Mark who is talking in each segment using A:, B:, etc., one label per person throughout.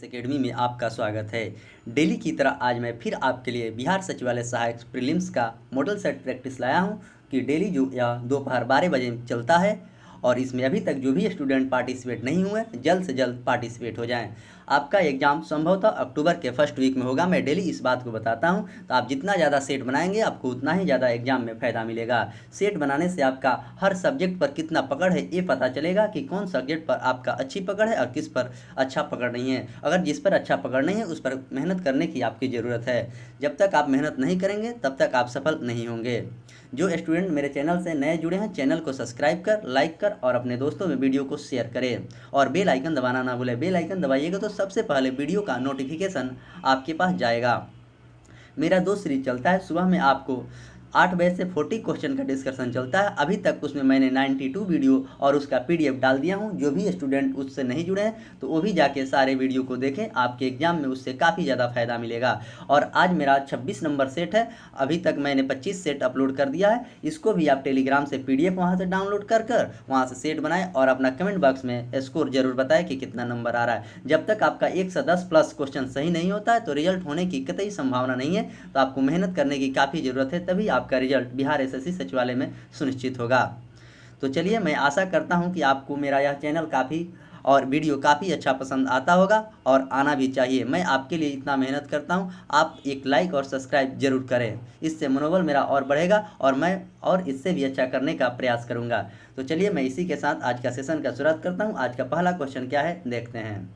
A: Academy में आपका स्वागत है। डेली की तरह आज मैं फिर आपके लिए बिहार सचिवालय सहायक प्रीलिम्स का मॉडल सेट प्रैक्टिस लाया हूं कि डेली जो या दोपहर 12 बजे चलता है और इसमें अभी तक जो भी स्टूडेंट पार्टिसिपेट नहीं हुए जल्द से जल्द पार्टिसिपेट हो जाएं। आपका एग्ज़ाम संभवतः अक्टूबर के फर्स्ट वीक में होगा। मैं डेली इस बात को बताता हूं, तो आप जितना ज़्यादा सेट बनाएंगे आपको उतना ही ज़्यादा एग्जाम में फ़ायदा मिलेगा। सेट बनाने से आपका हर सब्जेक्ट पर कितना पकड़ है ये पता चलेगा कि कौन सब्जेक्ट पर आपका अच्छी पकड़ है और किस पर अच्छा पकड़ नहीं है। अगर जिस पर अच्छा पकड़ नहीं है उस पर मेहनत करने की आपकी ज़रूरत है। जब तक आप मेहनत नहीं करेंगे तब तक आप सफल नहीं होंगे। जो स्टूडेंट मेरे चैनल से नए जुड़े हैं, चैनल को सब्सक्राइब कर, लाइक कर और अपने दोस्तों में वीडियो को शेयर करें और बेल आइकन दबाना ना भूलें। बेल आइकन दबाइएगा तो सबसे पहले वीडियो का नोटिफिकेशन आपके पास जाएगा। मेरा 2 सीरीज चलता है। सुबह में आपको 8 बजे से 40 क्वेश्चन का डिस्कशन चलता है। अभी तक उसमें मैंने 92 वीडियो और उसका पीडीएफ डाल दिया हूं। जो भी स्टूडेंट उससे नहीं जुड़े हैं तो वो भी जाके सारे वीडियो को देखें, आपके एग्जाम में उससे काफ़ी ज़्यादा फायदा मिलेगा। और आज मेरा 26 नंबर सेट है। अभी तक मैंने 25 सेट अपलोड कर दिया है। इसको भी आप टेलीग्राम से पीडीएफ वहाँ से डाउनलोड कर वहाँ से सेट बनाएं और अपना कमेंट बॉक्स में स्कोर जरूर बताएं कि कितना नंबर आ रहा है। जब तक आपका 1 से 10 प्लस क्वेश्चन सही नहीं होता है तो रिजल्ट होने की कतई संभावना नहीं है। तो आपको मेहनत करने की काफ़ी ज़रूरत है, तभी आपका रिजल्ट बिहार एसएससी सचिवालय में सुनिश्चित होगा। तो चलिए, मैं आशा करता हूं कि आपको मेरा यह चैनल काफ़ी और वीडियो काफ़ी अच्छा पसंद आता होगा और आना भी चाहिए। मैं आपके लिए इतना मेहनत करता हूं, आप एक लाइक और सब्सक्राइब जरूर करें। इससे मनोबल मेरा और बढ़ेगा और मैं और इससे भी अच्छा करने का प्रयास करूंगा। तो चलिए, मैं इसी के साथ आज का सेशन का शुरुआत करता हूँ। आज का पहला क्वेश्चन क्या है देखते हैं।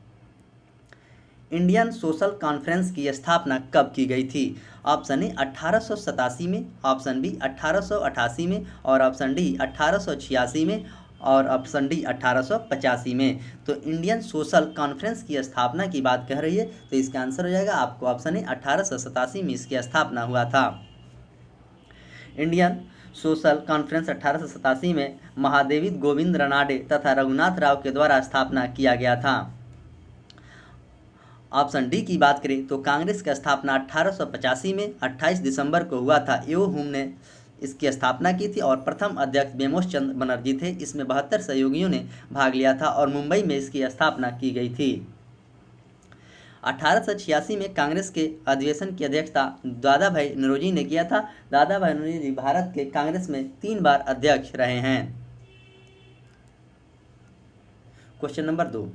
A: इंडियन सोशल कॉन्फ्रेंस की स्थापना कब की गई थी? ऑप्शन ए 1887 में, ऑप्शन बी 1888 में और ऑप्शन डी 1886 में और ऑप्शन डी 1885 में। तो इंडियन सोशल कॉन्फ्रेंस की स्थापना की बात कह रही है, तो इसका आंसर हो जाएगा आपको ऑप्शन ए 1887 में इसकी स्थापना हुआ था। इंडियन सोशल कॉन्फ्रेंस 1887 में महादेवी गोविंद रनाडे तथा रघुनाथ राव के द्वारा स्थापना किया गया था। ऑप्शन डी की बात करें तो कांग्रेस की स्थापना 1885 में 28 दिसंबर को हुआ था। एओ हुम ने इसकी स्थापना की थी और प्रथम अध्यक्ष बेमोश चंद्र बनर्जी थे। इसमें 72 सहयोगियों ने भाग लिया था और मुंबई में इसकी स्थापना की गई थी। 1886 में कांग्रेस के अधिवेशन की अध्यक्षता दादा भाई नौरोजी ने किया था। दादा भाई नौरोजी भारत के कांग्रेस में 3 बार अध्यक्ष रहे हैं। क्वेश्चन नंबर 2,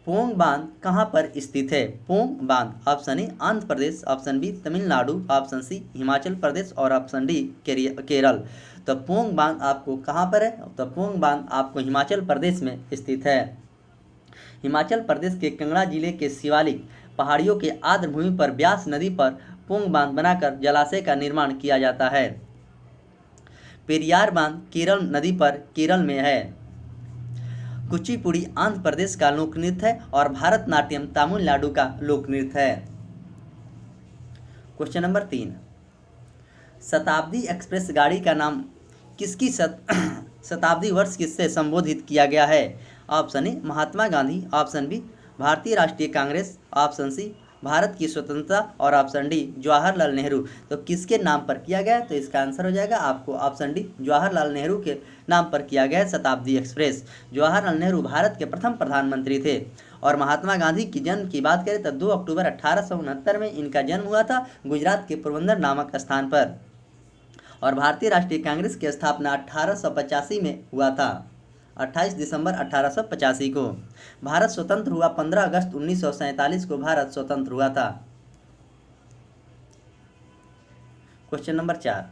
A: पोंग बांध कहाँ पर स्थित है? पोंग बांध, option A Andhra Pradesh, option B Tamil Nadu, option C Himachal Pradesh और ऑप्शन डी केरल। तो पोंग बांध आपको कहाँ पर है? तो पोंग बांध आपको हिमाचल प्रदेश में स्थित है। हिमाचल प्रदेश के कांगड़ा जिले के शिवालिक पहाड़ियों के आर्द्र भूमि पर ब्यास नदी पर पोंग बांध बनाकर जलाशय का निर्माण किया जाता है। पेरियार बांध केरल नदी पर केरल में है। कुचिपुड़ी आंध्र प्रदेश का लोक नृत्य है और भारतनाट्यम तमिलनाडु का लोक नृत्य है। क्वेश्चन नंबर 3, शताब्दी एक्सप्रेस गाड़ी का नाम किसकी शताब्दी वर्ष किससे संबोधित किया गया है? Option A Mahatma Gandhi, option B Bharatiya Rashtriya Congress, option C Bharat की स्वतंत्रता और ऑप्शन डी जवाहरलाल नेहरू। तो किसके नाम पर किया गया है? तो इसका आंसर हो जाएगा आपको ऑप्शन डी जवाहरलाल नेहरू के नाम पर किया गया है शताब्दी एक्सप्रेस। जवाहरलाल नेहरू भारत के प्रथम प्रधानमंत्री थे। और महात्मा गांधी की जन्म की बात करें तो 2 अक्टूबर 1869 में इनका जन्म हुआ था गुजरात के पोरबंदर नामक स्थान पर। और भारतीय राष्ट्रीय कांग्रेस की स्थापना 1885 में हुआ था, 28 दिसंबर 1885 को। भारत स्वतंत्र हुआ 15 अगस्त 1947 को भारत स्वतंत्र हुआ था। क्वेश्चन नंबर 4,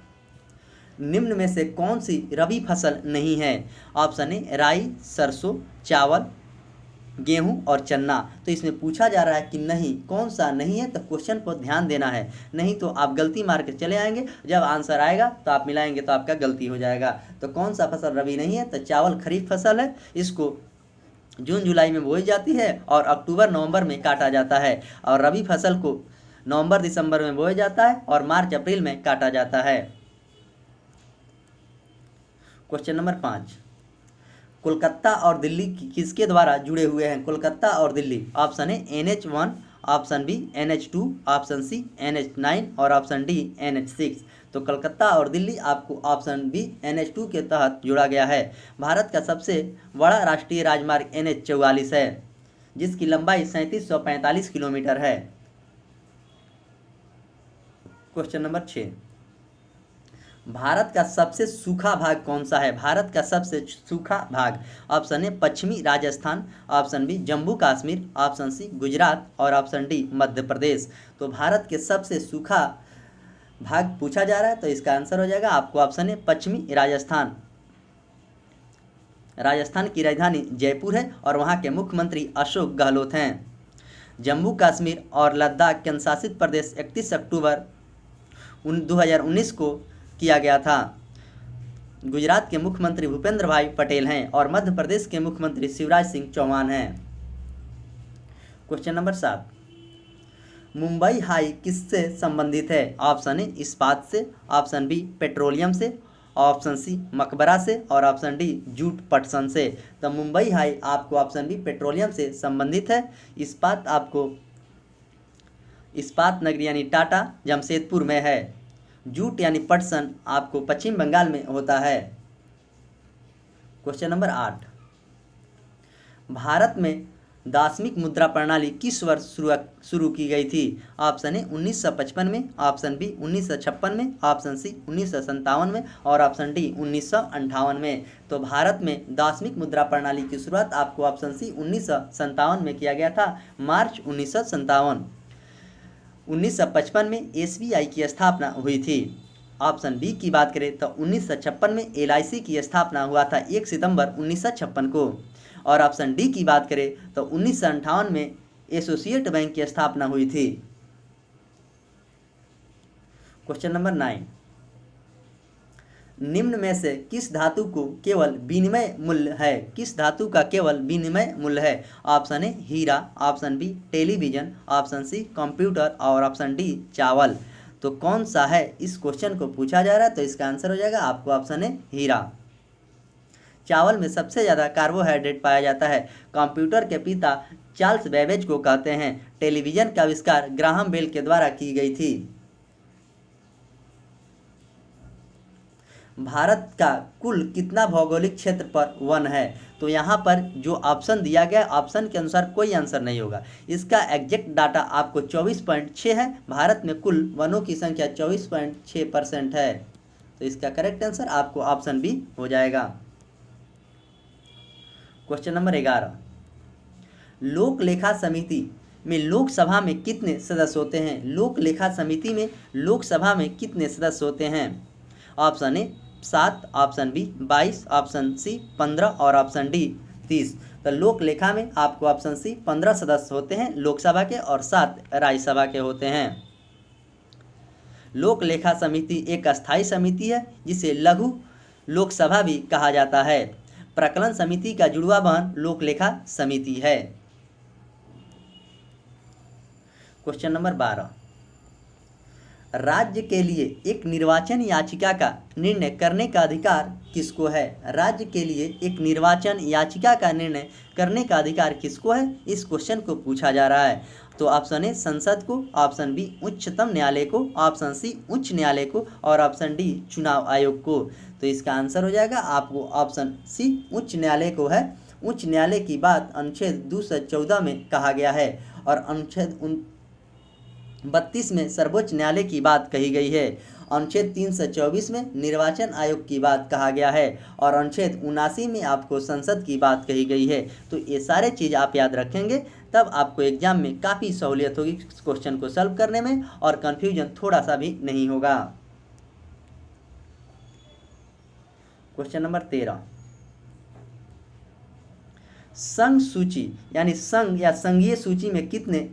A: निम्न में से कौन सी रबी फसल नहीं है? ऑप्शन ए राई, सरसों, चावल, गेहूं और चन्ना। तो इसमें पूछा जा रहा है कि नहीं, कौन सा नहीं है, तो क्वेश्चन को ध्यान देना है, नहीं तो आप गलती मार के चले आएंगे। जब आंसर आएगा तो आप मिलाएंगे तो आपका गलती हो जाएगा। तो कौन सा फसल रबी नहीं है? तो चावल खरीफ फसल है। इसको जून जुलाई में बोई जाती है और अक्टूबर नवंबर में काटा जाता है। और रबी फसल को नवंबर दिसंबर में बोया जाता है और मार्च अप्रैल में काटा जाता है। क्वेश्चन नंबर 5, कोलकाता और दिल्ली किसके द्वारा जुड़े हुए हैं? कोलकाता और Delhi, option A NH1, option B NH2, option C NH9 और ऑप्शन डी NH6। तो कोलकाता और दिल्ली आपको ऑप्शन बी NH2 के तहत जोड़ा गया है। भारत का सबसे बड़ा राष्ट्रीय राजमार्ग NH44 है। जिसकी लंबाई 3745 किलोमीटर है। क्वेश्चन नंबर 6, भारत का सबसे सूखा भाग कौन सा है? भारत का सबसे सूखा भाग, ऑप्शन ए पश्चिमी Rajasthan, option B Jammu Kashmir, option C Gujarat और ऑप्शन डी मध्य प्रदेश। तो भारत के सबसे सूखा भाग पूछा जा रहा है, तो इसका आंसर हो जाएगा आपको ऑप्शन ए पश्चिमी राजस्थान। राजस्थान की राजधानी जयपुर है और वहाँ के मुख्यमंत्री अशोक गहलोत हैं। जम्मू कश्मीर और लद्दाख केंद्र शासित प्रदेश 31 अक्टूबर 2019 को किया गया था। गुजरात के मुख्यमंत्री भूपेंद्र भाई पटेल हैं और मध्य प्रदेश के मुख्यमंत्री शिवराज सिंह चौहान हैं। क्वेश्चन नंबर 7, मुंबई हाई किससे संबंधित है? ऑप्शन ए इस्पात से, ऑप्शन बी पेट्रोलियम से, ऑप्शन सी मकबरा से और ऑप्शन डी जूट पटसन से। तो मुंबई हाई आपको ऑप्शन बी पेट्रोलियम से संबंधित है। इस्पात आपको इस्पात नगरी यानी टाटा जमशेदपुर में है। जूट यानी पटसन आपको पश्चिम बंगाल में होता है। क्वेश्चन नंबर 8, भारत में दार्शनिक मुद्रा प्रणाली किस वर्ष शुरू की गई थी? ऑप्शन ए 1955 में, ऑप्शन बी 1956 में, ऑप्शन सी 1957 में और ऑप्शन डी 1958 में। तो भारत में दार्शनिक मुद्रा प्रणाली की शुरुआत आपको ऑप्शन सी 1957 में किया गया था, मार्च 1957। 1955 में एसबीआई की स्थापना हुई थी। ऑप्शन बी की बात करें तो 1956 में एलआईसी की स्थापना हुआ था 1 सितंबर 1956 को। और ऑप्शन डी की बात करें तो 1958 में एसोसिएट बैंक की स्थापना हुई थी। क्वेश्चन नंबर 9, निम्न में से किस धातु को केवल विनिमय मूल्य है? किस धातु का केवल विनिमय मूल्य है? ऑप्शन ए हीरा, option B television, option C computer और ऑप्शन डी चावल। तो कौन सा है, इस क्वेश्चन को पूछा जा रहा है, तो इसका आंसर हो जाएगा आपको ऑप्शन ए हीरा। चावल में सबसे ज़्यादा कार्बोहाइड्रेट पाया जाता है। कंप्यूटर के पिता चार्ल्स बेबेज को कहते हैं। टेलीविजन का आविष्कार ग्राहम बेल के द्वारा की गई थी। भारत का कुल कितना भौगोलिक क्षेत्र पर वन है? तो यहाँ पर जो ऑप्शन दिया गया, ऑप्शन के अनुसार कोई आंसर नहीं होगा। इसका एग्जैक्ट डाटा आपको 24.6 है। भारत में कुल वनों की संख्या 24.6% है। तो इसका करेक्ट आंसर आपको ऑप्शन बी हो जाएगा। क्वेश्चन नंबर 11, लोक लेखा समिति में लोकसभा में कितने सदस्य होते हैं? लोक लेखा समिति में लोकसभा में कितने सदस्य होते हैं? Option A 7, option B 22, option C 15 और ऑप्शन डी 30। तो लोक लेखा में आपको ऑप्शन सी 15 सदस्य होते हैं लोकसभा के और 7 राज्यसभा के होते हैं। लोक लेखा समिति एक अस्थायी समिति है जिसे लघु लोकसभा भी कहा जाता है। प्रकलन समिति का जुड़वा बहन लोक लेखा समिति है। क्वेश्चन नंबर 12, राज्य के लिए एक निर्वाचन याचिका का निर्णय करने का अधिकार किसको है? राज्य के लिए एक निर्वाचन याचिका का निर्णय करने का अधिकार किसको है? इस क्वेश्चन को पूछा जा रहा है। तो ऑप्शन ए संसद को, ऑप्शन बी उच्चतम न्यायालय को, ऑप्शन सी उच्च न्यायालय को और ऑप्शन डी चुनाव आयोग को। तो इसका आंसर हो जाएगा आपको ऑप्शन सी उच्च न्यायालय को है। उच्च न्यायालय की बात अनुच्छेद 214 में कहा गया है और अनुच्छेद 32 में सर्वोच्च न्यायालय की बात कही गई है। अनुच्छेद 324 में निर्वाचन आयोग की बात कहा गया है और अनुच्छेद 79 में आपको संसद की बात कही गई है। तो ये सारे चीज़ आप याद रखेंगे, तब आपको एग्जाम में काफ़ी सहूलियत होगी इस क्वेश्चन को सॉल्व करने में और कन्फ्यूजन थोड़ा सा भी नहीं होगा। क्वेश्चन नंबर 13, संघ सूची यानी संघ या संघीय सूची में कितने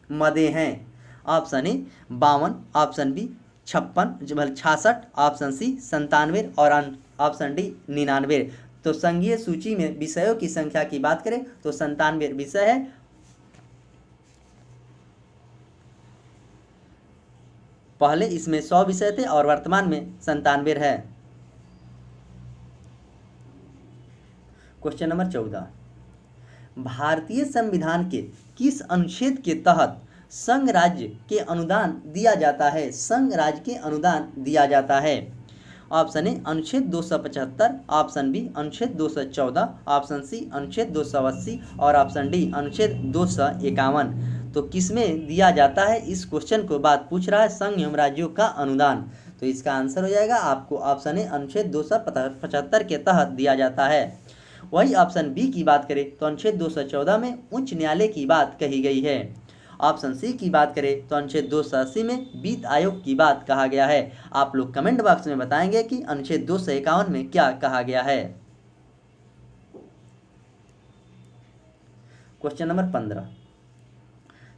A: मदे हैं? Option A 52, option B 56 66, option C 97 और ऑप्शन डी 99। तो संघीय सूची में विषयों की संख्या की बात करें तो 97 विषय है। पहले इसमें 100 विषय थे और वर्तमान में 97 है। क्वेश्चन नंबर 14, भारतीय संविधान के किस अनुच्छेद के तहत संघ राज्य के अनुदान दिया जाता है? संघ राज्य के अनुदान दिया जाता है। ऑप्शन ए अनुच्छेद 275, ऑप्शन बी अनुच्छेद 214, ऑप्शन सी अनुच्छेद 280 और ऑप्शन डी अनुच्छेद 251। तो किसमें दिया जाता है? इस क्वेश्चन को बात पूछ रहा है संघ एवं राज्यों का अनुदान। तो इसका आंसर हो जाएगा आपको ऑप्शन ए अनुच्छेद 275 के तहत दिया जाता है। वही ऑप्शन बी की बात करें तो अनुच्छेद 214 में उच्च न्यायालय की बात कही गई है। ऑप्शन सी की बात करें तो अनुच्छेद 280 में वित्त आयोग की बात कहा गया है। आप लोग कमेंट बॉक्स में बताएंगे कि अनुच्छेद 251 में क्या कहा गया है। क्वेश्चन नंबर 15,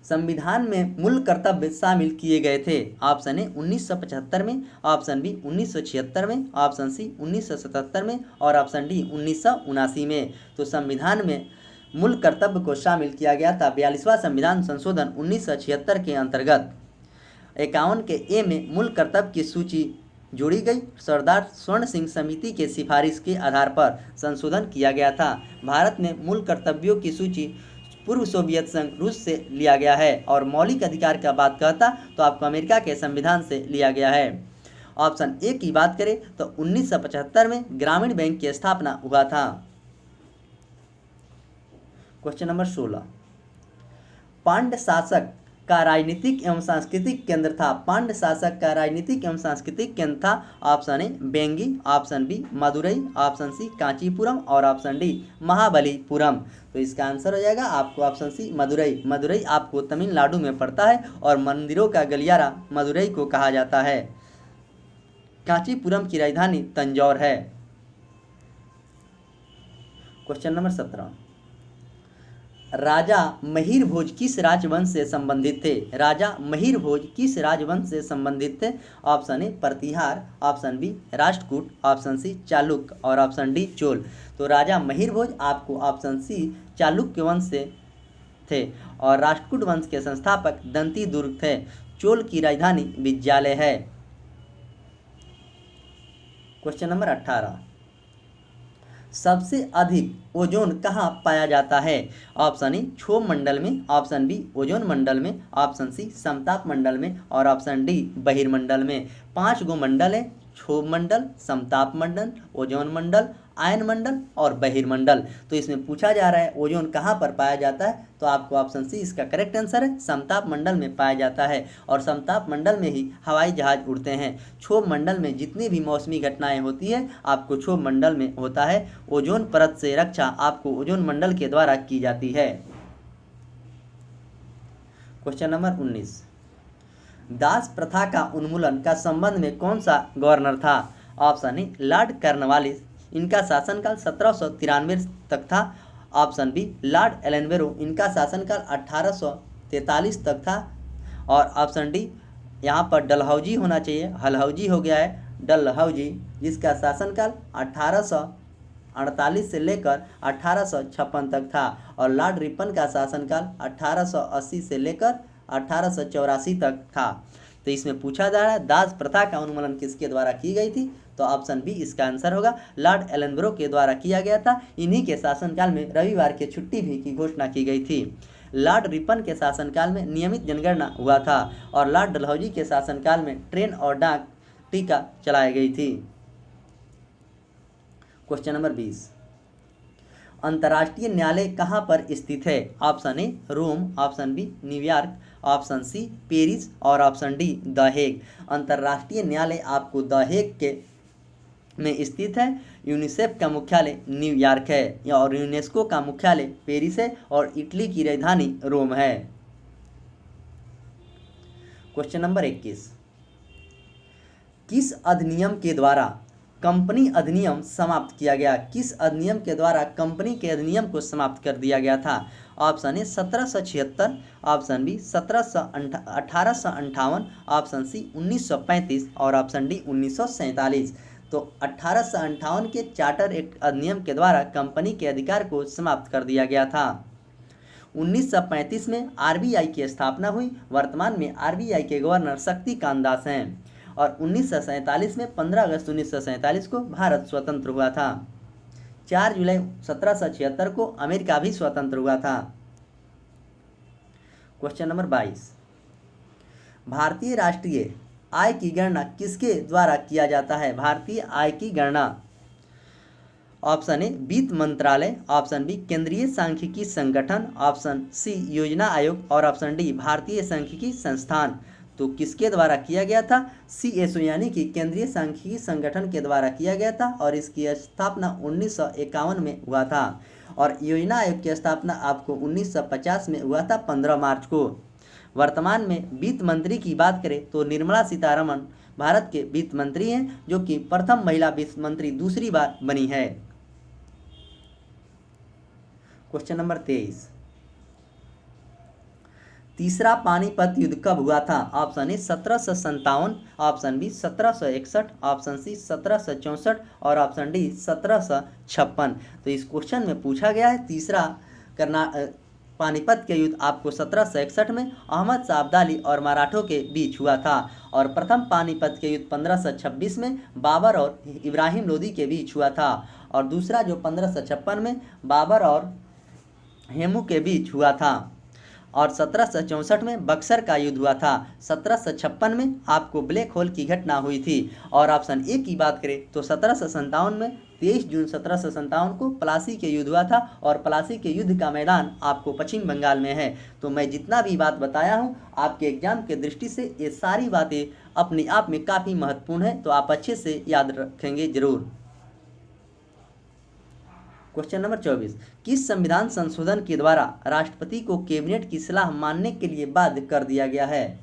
A: संविधान में मूल कर्तव्य शामिल किए गए थे। ऑप्शन ए 1975 में, ऑप्शन बी 1976 में, ऑप्शन सी 1977 में और ऑप्शन डी 1979 में। तो संविधान में मूल कर्तव्य को शामिल किया गया था 42वां संविधान संशोधन 1976 के अंतर्गत। 51 के ए में मूल कर्तव्य की सूची जोड़ी गई। सरदार स्वर्ण सिंह समिति के सिफारिश के आधार पर संशोधन किया गया था। भारत में मूल कर्तव्यों की सूची पूर्व सोवियत संघ रूस से लिया गया है और मौलिक अधिकार का बात कहता तो आपको अमेरिका के संविधान से लिया गया है। ऑप्शन ए की बात करें तो 1975 में ग्रामीण बैंक की स्थापना हुआ था। क्वेश्चन नंबर 16, पांड्य शासक का राजनीतिक एवं सांस्कृतिक केंद्र था। पांड्य शासक का राजनीतिक एवं सांस्कृतिक केंद्र था। ऑप्शन ए बेंगी, option B Madurai, option C Kanchipuram और ऑप्शन डी महाबलीपुरम। तो इसका आंसर हो जाएगा आपको ऑप्शन सी मदुरई। मदुरई आपको तमिलनाडु में पड़ता है और मंदिरों का गलियारा मदुरई को कहा जाता है। कांचीपुरम की राजधानी तंजौर है। क्वेश्चन नंबर 17, राजा महिर भोज किस राजवंश से संबंधित थे? राजा महिर भोज किस राजवंश से संबंधित थे? Option A Pratihara, option B Rashtrakuta, option C Chalukya और ऑप्शन डी चोल। तो राजा महिर भोज आपको ऑप्शन सी चालुक्य वंश से थे और राष्ट्रकूट वंश के संस्थापक दंती दुर्ग थे। चोल की राजधानी विद्यालय है। क्वेश्चन नंबर 18, सबसे अधिक ओजोन कहाँ पाया जाता है? ऑप्शन ए क्षोभ मंडल में, ऑप्शन बी ओजोन मंडल में, ऑप्शन सी समताप मंडल में और ऑप्शन डी बहिर्मंडल में। 5 गो मंडल है, क्षोभ मंडल, समताप मंडल, ओजोन मंडल, आयन मंडल और बहिर्मंडल। तो इसमें पूछा जा रहा है ओजोन कहाँ पर पाया जाता है, तो आपको ऑप्शन सी इसका करेक्ट आंसर है, समताप मंडल में पाया जाता है और समताप मंडल में ही हवाई जहाज उड़ते हैं। क्षोभ मंडल में जितनी भी मौसमी घटनाएं होती है आपको क्षोभ मंडल में होता है। ओजोन परत से रक्षा आपको ओजोन मंडल के द्वारा की जाती है। क्वेश्चन नंबर 19, दास प्रथा का उन्मूलन का संबंध में कौन सा गवर्नर था? ऑप्शन ए लॉर्ड कॉर्नवालिस, इनका शासनकाल 1793 तक था। ऑप्शन बी लॉर्ड एलनबरो, इनका शासनकाल 1843 तक था और ऑप्शन डी यहाँ पर डलहौजी होना चाहिए, हलहौजी हो गया है, डलहौजी, जिसका शासनकाल 1848 से लेकर 1856 तक था और लॉर्ड रिपन का शासनकाल 1880 से लेकर 1884 तक था। तो इसमें पूछा जा रहा है दास प्रथा का उन्मूलन किसके द्वारा की गई थी, तो ऑप्शन बी इसका आंसर होगा, लॉर्ड एलनबरो के द्वारा किया गया था। इन्हीं के शासनकाल में रविवार की छुट्टी भी की घोषणा की गई थी। लॉर्ड रिपन के शासनकाल में नियमित जनगणना हुआ था और लॉर्ड डलहौजी के शासनकाल में ट्रेन और डाक टिकट चलाई गई थी। क्वेश्चन नंबर 20, अंतर्राष्ट्रीय न्यायालय कहाँ पर स्थित है? Option A Rome, option B New York, option C Paris और ऑप्शन डी द हेग। अंतर्राष्ट्रीय न्यायालय आपको द हेग के में स्थित है। यूनिसेफ का मुख्यालय न्यूयॉर्क है और यूनेस्को का मुख्यालय पेरिस है और इटली की राजधानी रोम है। क्वेश्चन नंबर 21, किस अधिनियम के द्वारा कंपनी अधिनियम समाप्त किया गया? किस अधिनियम के द्वारा कंपनी के अधिनियम को समाप्त कर दिया गया था? Option A 1776, option B 1858, option C 1935 और ऑप्शन डी 1947। तो 1858 के चार्टर एक्ट अधिनियम के द्वारा कंपनी के अधिकार को समाप्त कर दिया गया था। 1935 में आरबीआई की स्थापना हुई। वर्तमान में आरबीआई के गवर्नर शक्तिकांत दास हैं और 1947 में 15 अगस्त 1947 को भारत स्वतंत्र हुआ था। 4 जुलाई 1776 को अमेरिका भी स्वतंत्र हुआ था। क्वेश्चन नंबर 22, भारतीय राष्ट्रीय आय की गणना किसके द्वारा किया जाता है? भारतीय आय की गणना ऑप्शन ए वित्त मंत्रालय, ऑप्शन बी केंद्रीय सांख्यिकी संगठन, ऑप्शन सी योजना आयोग और ऑप्शन डी भारतीय सांख्यिकी संस्थान। तो किसके द्वारा किया गया था? CSO यानी कि केंद्रीय सांख्यिकी संगठन के द्वारा किया गया था और इसकी स्थापना 1951 में हुआ था। और योजना आयोग की स्थापना आपको 1950 में हुआ था 15 मार्च को। वर्तमान में वित्त मंत्री की बात करें तो निर्मला सीतारमण भारत के वित्त मंत्री हैं, जो कि प्रथम महिला वित्त मंत्री दूसरी बार बनी है। क्वेश्चन नंबर 23, तीसरा पानीपत युद्ध कब हुआ था? Option A 1757, option B 1761, option C 1764 और ऑप्शन डी 1756। तो इस क्वेश्चन में पूछा गया है तीसरा पानीपत के युद्ध आपको 1761 में अहमद शाह अब्दाली और मराठों के बीच हुआ था और प्रथम पानीपत के युद्ध 1526 में बाबर और इब्राहिम लोदी के बीच हुआ था और दूसरा जो 1556 में बाबर और हेमू के बीच हुआ था और 1764 में बक्सर का युद्ध हुआ था। 1756 में आपको ब्लैक होल की घटना हुई थी। और ऑप्शन ए की बात करें तो 1757 में 23 जून 1757 को प्लासी के युद्ध हुआ था और प्लासी के युद्ध का मैदान आपको पश्चिम बंगाल में है। तो मैं जितना भी बात बताया हूँ आपके एग्जाम के दृष्टि से ये सारी बातें अपने आप में काफ़ी महत्वपूर्ण है, तो आप अच्छे से याद रखेंगे जरूर। क्वेश्चन नंबर 24, किस संविधान संशोधन के द्वारा राष्ट्रपति को कैबिनेट की सलाह मानने के लिए बाध्य कर दिया गया है?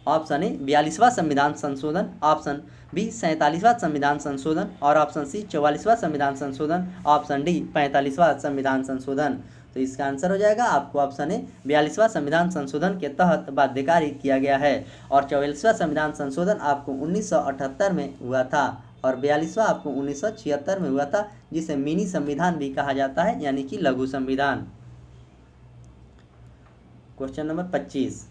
A: ऑप्शन ए 42वां संविधान संशोधन, ऑप्शन बी 47वां संविधान संशोधन और ऑप्शन सी 44वां संविधान संशोधन, ऑप्शन डी 45वां संविधान संशोधन। तो इसका आंसर हो जाएगा आपको ऑप्शन ए 42वां संविधान संशोधन के तहत बाध्यकारी किया गया है और 44वां संविधान संशोधन आपको 1978 में हुआ था और 42वां आपको 1976 में हुआ था, जिसे मिनी संविधान भी कहा जाता है यानी कि लघु संविधान। क्वेश्चन नंबर 25,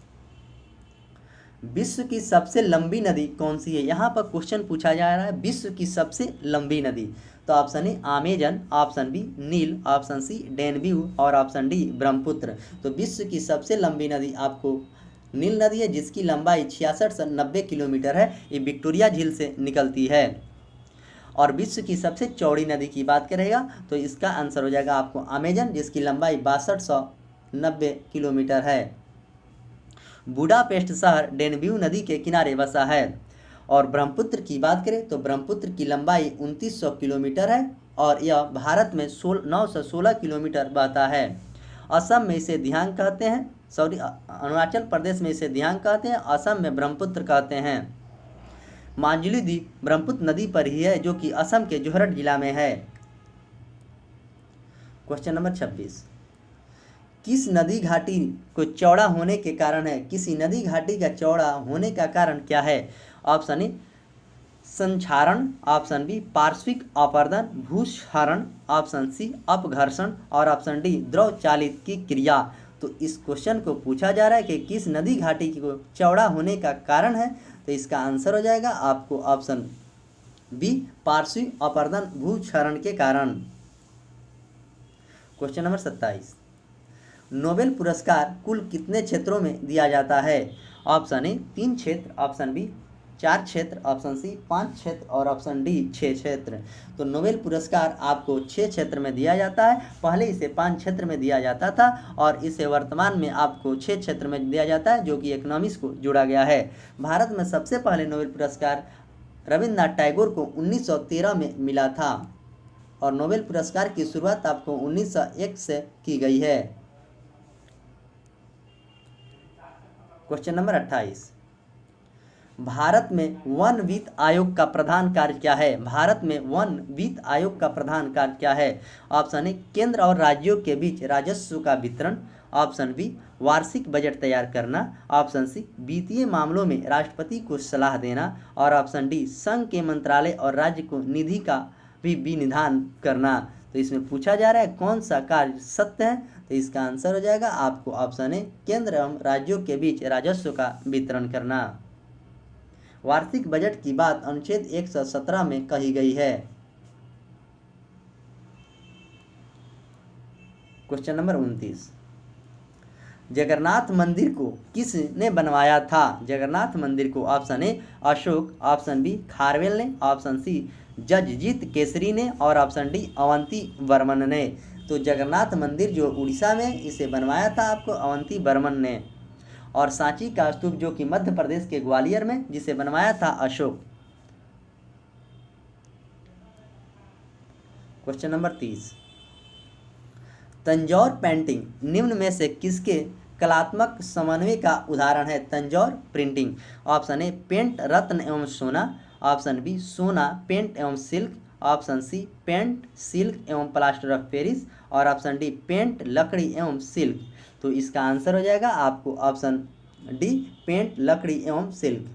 A: विश्व की सबसे लंबी नदी कौन सी है? यहाँ पर क्वेश्चन पूछा जा रहा है विश्व की सबसे लंबी नदी। तो option A Amazon, option B नील, ऑप्शन सी डेनब्यू और ऑप्शन डी ब्रह्मपुत्र। तो विश्व की सबसे लंबी नदी आपको नील नदी है, जिसकी लंबाई 66 से 90 किलोमीटर है। ये विक्टोरिया झील से निकलती है। और विश्व की सबसे चौड़ी नदी की बात करेगा तो इसका आंसर हो जाएगा आपको अमेजन, जिसकी लंबाई 6290 किलोमीटर है। बुडापेस्ट शहर डेनब्यू नदी के किनारे बसा है। और ब्रह्मपुत्र की बात करें तो ब्रह्मपुत्र की लंबाई 2900 किलोमीटर है और यह भारत में 9 से 16 किलोमीटर बहता है। असम में इसे दियांग कहते हैं, अरुणाचल प्रदेश में इसे दियांग कहते हैं, असम में ब्रह्मपुत्र कहते हैं। मांजुली द्वीप ब्रह्मपुत्र नदी पर ही है, जो कि असम के जोरहट जिला में है। क्वेश्चन नंबर 26, किस नदी घाटी को चौड़ा होने के कारण है? किसी नदी घाटी का चौड़ा होने का कारण क्या है? ऑप्शन ए संक्षारण, ऑप्शन बी पार्श्विक अपरदन भूस्खलन, ऑप्शन सी अपघर्षण और ऑप्शन डी द्रव चालित की क्रिया। तो इस क्वेश्चन को पूछा जा रहा है कि किस नदी घाटी को चौड़ा होने का कारण है, तो इसका आंसर हो जाएगा आपको ऑप्शन बी पार्श्विक अपरदन भूस्खलन के कारण। क्वेश्चन नंबर 27, नोबेल पुरस्कार कुल कितने क्षेत्रों में दिया जाता है? ऑप्शन ए 3 क्षेत्र, ऑप्शन बी 4 क्षेत्र, ऑप्शन सी 5 क्षेत्र और ऑप्शन डी 6 क्षेत्र। तो नोबेल पुरस्कार आपको 6 क्षेत्र में दिया जाता है। पहले इसे 5 क्षेत्र में दिया जाता था और इसे वर्तमान में आपको 6 क्षेत्र में दिया जाता है, जो कि इकोनॉमिक्स को जोड़ा गया है। भारत में सबसे पहले नोबेल पुरस्कार रविन्द्रनाथ टैगोर को 1913 में मिला था और नोबेल पुरस्कार की शुरुआत आपको 1901 से की गई है। क्वेश्चन नंबर 28, भारत में वन वित्त आयोग का प्रधान कार्य क्या है? भारत में वन वित्त आयोग का प्रधान कार्य क्या है? ऑप्शन ए केंद्र और राज्यों के बीच राजस्व का वितरण, ऑप्शन बी वार्षिक बजट तैयार करना, ऑप्शन सी वित्तीय मामलों में राष्ट्रपति को सलाह देना और ऑप्शन डी संघ के मंत्रालय और राज्य को निधि का भी विनिधान करना। तो इसमें पूछा जा रहा है कौन सा कार्य सत्य है, तो इसका आंसर हो जाएगा आपको ऑप्शन ए केंद्र एवं राज्यों के बीच राजस्व का वितरण करना। वार्षिक बजट की बात अनुच्छेद 117 में कही गई है। क्वेश्चन नंबर 29, जगन्नाथ मंदिर को किसने बनवाया था? जगन्नाथ मंदिर को option A Ashoka, option B Kharavela ने, ऑप्शन सी जगजीत केसरी ने और ऑप्शन डी अवंती वर्मन ने। तो जगन्नाथ मंदिर जो उड़ीसा में, इसे बनवाया था आपको अवंती वर्मन ने। और सांची का स्तूप जो कि मध्य प्रदेश के ग्वालियर में, जिसे बनवाया था Ashok. Question number 30, Tanjore painting निम्न में से किसके कलात्मक समन्वय का उदाहरण है? Tanjore printing. Option A paint रत्न एवं सोना, ऑप्शन बी सोना पेंट एवं silk, option C paint silk एवं प्लास्टर ऑफ पेरिस और ऑप्शन डी पेंट लकड़ी एवं सिल्क। तो इसका आंसर हो जाएगा आपको ऑप्शन डी पेंट लकड़ी एवं सिल्क।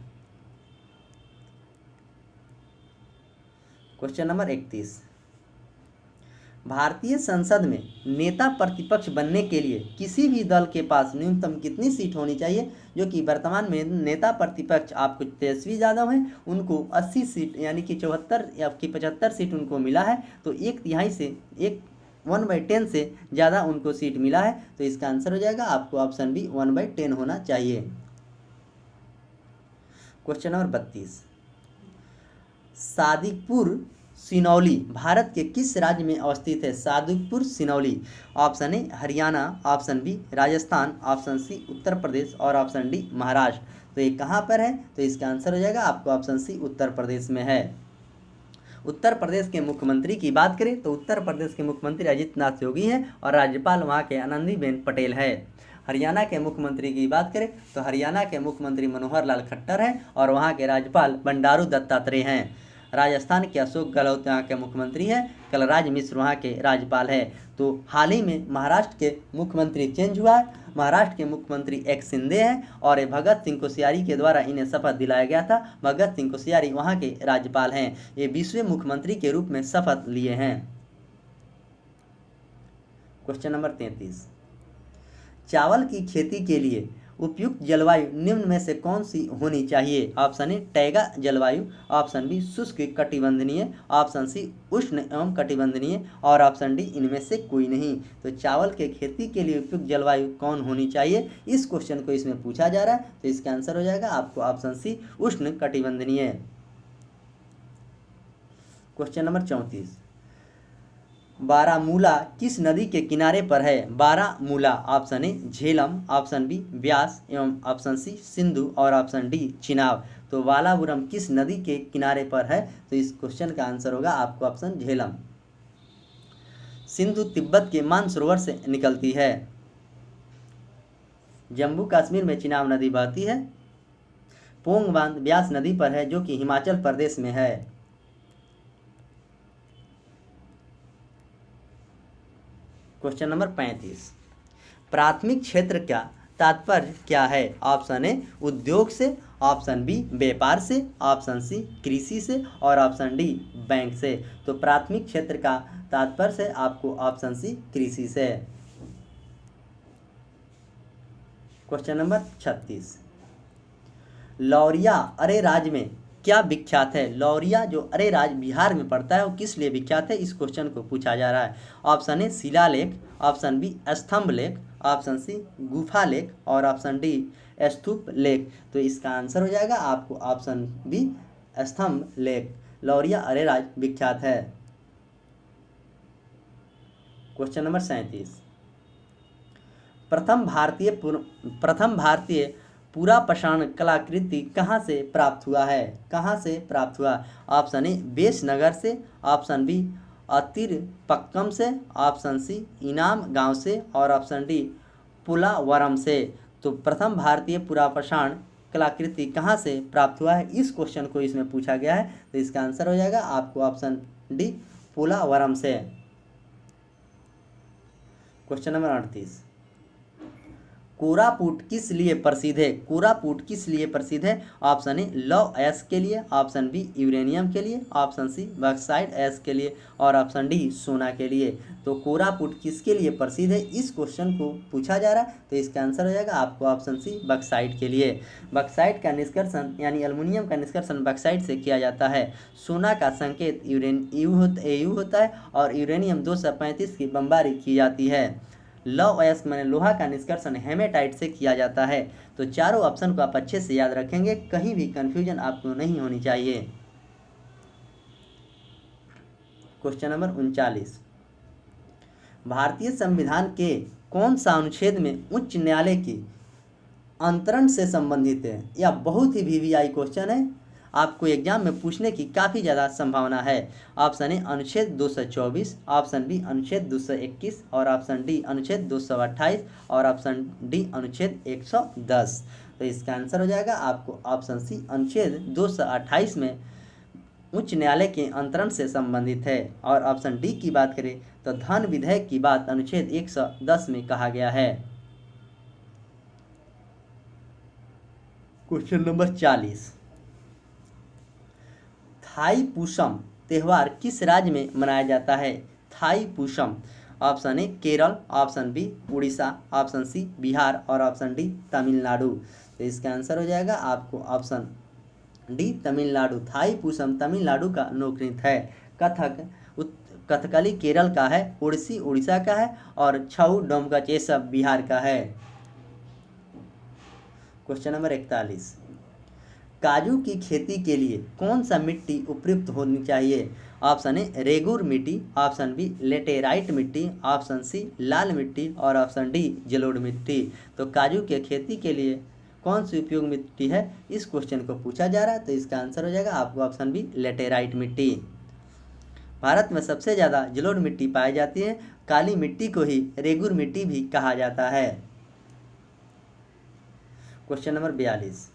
A: क्वेश्चन नंबर 31, भारतीय संसद में नेता प्रतिपक्ष बनने के लिए किसी भी दल के पास न्यूनतम कितनी सीट होनी चाहिए? जो कि वर्तमान में नेता प्रतिपक्ष आपको तेजस्वी यादव हैं, उनको 80 सीट यानी कि 74 या कि 75 सीट उनको मिला है। तो 1/3 से 1/10 से ज़्यादा उनको सीट मिला है। तो इसका आंसर हो जाएगा आपको ऑप्शन बी 1/10 होना चाहिए। क्वेश्चन नंबर 32, सादिकपुर सिनौली भारत के किस राज्य में अवस्थित है? Sadikpur Sinauli. Option A Haryana, option B Rajasthan, option C Uttar Pradesh और ऑप्शन डी महाराष्ट्र। तो ये कहाँ पर है? तो इसका आंसर हो जाएगा आपको ऑप्शन सी उत्तर प्रदेश में है। उत्तर प्रदेश के मुख्यमंत्री की बात करें तो उत्तर प्रदेश के मुख्यमंत्री अजित नाथ योगी हैं और राज्यपाल वहाँ के आनंदीबेन पटेल है। हरियाणा के मुख्यमंत्री की बात करें तो हरियाणा के मुख्यमंत्री मनोहर लाल खट्टर हैं और वहाँ के राज्यपाल बंडारू दत्तात्रेय हैं। राजस्थान के अशोक गहलोत यहाँ के मुख्यमंत्री हैं, कलराज मिश्र वहाँ के राज्यपाल हैं। तो हाल ही में महाराष्ट्र के मुख्यमंत्री चेंज हुआ है, महाराष्ट्र के मुख्यमंत्री एक शिंदे हैं और ये भगत सिंह कोश्यारी के द्वारा इन्हें शपथ दिलाया गया था। भगत सिंह कोश्यारी वहाँ के राज्यपाल हैं, ये 20वें मुख्यमंत्री के रूप में शपथ लिए हैं। क्वेश्चन नंबर 33, चावल की खेती के लिए उपयुक्त जलवायु निम्न में से कौन सी होनी चाहिए? ऑप्शन ए टैगा जलवायु, ऑप्शन बी शुष्क कटिबंधनीय, ऑप्शन सी उष्ण एवं कटिबंधनीय और ऑप्शन डी इनमें से कोई नहीं। तो चावल के खेती के लिए उपयुक्त जलवायु कौन होनी चाहिए, इस क्वेश्चन को इसमें पूछा जा रहा है। तो इसका आंसर हो जाएगा आपको ऑप्शन सी उष्ण कटिबंधनीय। क्वेश्चन नंबर 34, बारामूला किस नदी के किनारे पर है? Baramulla. Option A Jhelum, option B Beas एवं ऑप्शन सी सिंधु और ऑप्शन डी चिनाब। तो बालापुरम किस नदी के किनारे पर है? तो इस क्वेश्चन का आंसर होगा आपको ऑप्शन झेलम। सिंधु तिब्बत के मानसरोवर से निकलती है। जम्मू कश्मीर में चिनाब नदी बहती है। पोंग बांध व्यास नदी पर है जो कि हिमाचल प्रदेश में है। क्वेश्चन नंबर 35, प्राथमिक क्षेत्र का तात्पर्य क्या है? ऑप्शन ए उद्योग से, ऑप्शन बी व्यापार से, ऑप्शन सी कृषि से और ऑप्शन डी बैंक से। तो प्राथमिक क्षेत्र का तात्पर्य से आपको ऑप्शन सी कृषि से। क्वेश्चन नंबर 36, लौरिया अरेराज में क्या विख्यात है? लौरिया जो अरेराज बिहार में पड़ता है वो किस लिए विख्यात है, इस क्वेश्चन को पूछा जा रहा है। ऑप्शन ए शिलालेख, ऑप्शन बी स्तंभ लेख, ऑप्शन सी गुफा लेख और ऑप्शन डी स्तूप लेख। तो इसका आंसर हो जाएगा आपको ऑप्शन बी स्तंभ लेख। लौरिया अरेराज विख्यात है। क्वेश्चन नंबर 37, प्रथम भारतीय पूरा पाषाण कलाकृति कहाँ से प्राप्त हुआ है? कहाँ से प्राप्त हुआ? ऑप्शन ए बेसनगर से, ऑप्शन बी अतिरपक्कम से, ऑप्शन सी इनाम गांव से और ऑप्शन डी पुलावरम से। तो प्रथम भारतीय पूरा पाषाण कलाकृति कहाँ से प्राप्त हुआ है, इस क्वेश्चन को इसमें पूछा गया है। तो इसका आंसर हो जाएगा आपको ऑप्शन डी पुलावरम से। क्वेश्चन नंबर 38, कोरापुट किस लिए प्रसिद्ध है? कोरापुट किस लिए प्रसिद्ध है? ऑप्शन ए लौह अयस्क के लिए, ऑप्शन बी यूरेनियम के लिए, ऑप्शन सी बॉक्साइट अयस्क के लिए और ऑप्शन डी सोना के लिए। तो कोरापुट किसके लिए प्रसिद्ध है, इस क्वेश्चन को पूछा जा रहा है। तो इसका आंसर हो जाएगा आपको ऑप्शन सी बॉक्साइट के लिए। बॉक्साइट का निष्कर्षण यानी एल्युमिनियम का निष्कर्षण बॉक्साइट से किया जाता है। सोना का संकेत यू होता है और यूरेनियम 235 की बमबारी की जाती है। लौह अयस्क माने लोहा का निष्कर्षण हेमेटाइट से किया जाता है। तो चारों ऑप्शन को आप अच्छे से याद रखेंगे, कहीं भी कंफ्यूजन आपको नहीं होनी चाहिए। क्वेश्चन नंबर 39, भारतीय संविधान के कौन सा अनुच्छेद में उच्च न्यायालय की अंतरण से संबंधित है? यह बहुत ही वीवीआई क्वेश्चन है, आपको एग्जाम में पूछने की काफ़ी ज़्यादा संभावना है। ऑप्शन ए अनुच्छेद 224, ऑप्शन बी अनुच्छेद 221 और ऑप्शन डी अनुच्छेद 228 और ऑप्शन डी अनुच्छेद 110। तो इसका आंसर हो जाएगा आपको ऑप्शन सी अनुच्छेद 228 में उच्च न्यायालय के अंतरण से संबंधित है। और ऑप्शन डी की बात करें तो धन विधेयक की बात अनुच्छेद 110 में कहा गया है। क्वेश्चन नंबर 40, थाईपुसम त्यौहार किस राज्य में मनाया जाता है? Thaipusam, option A Kerala, option B Orissa, option C Bihar और ऑप्शन डी तमिलनाडु। तो इसका आंसर हो जाएगा आपको ऑप्शन डी तमिलनाडु। थाईपुसम तमिलनाडु का लोकनृत्य है। कथकली केरल का है, ओडिसी उड़ीसा का है और छऊ डोमकच ये सब बिहार का है। क्वेश्चन नंबर 41, काजू की खेती के लिए कौन सा मिट्टी उपयुक्त होनी चाहिए? ऑप्शन ए रेगुर मिट्टी, ऑप्शन बी लेटेराइट मिट्टी, ऑप्शन सी लाल मिट्टी और ऑप्शन डी जलोढ़ मिट्टी। तो काजू के खेती के लिए कौन सी उपयोगी मिट्टी है, इस क्वेश्चन को पूछा जा रहा है। तो इसका आंसर हो जाएगा आपको ऑप्शन बी लेटेराइट मिट्टी। भारत में सबसे ज़्यादा जलोढ़ मिट्टी पाई जाती है, काली मिट्टी को ही रेगुर मिट्टी भी कहा जाता है। क्वेश्चन नंबर 42,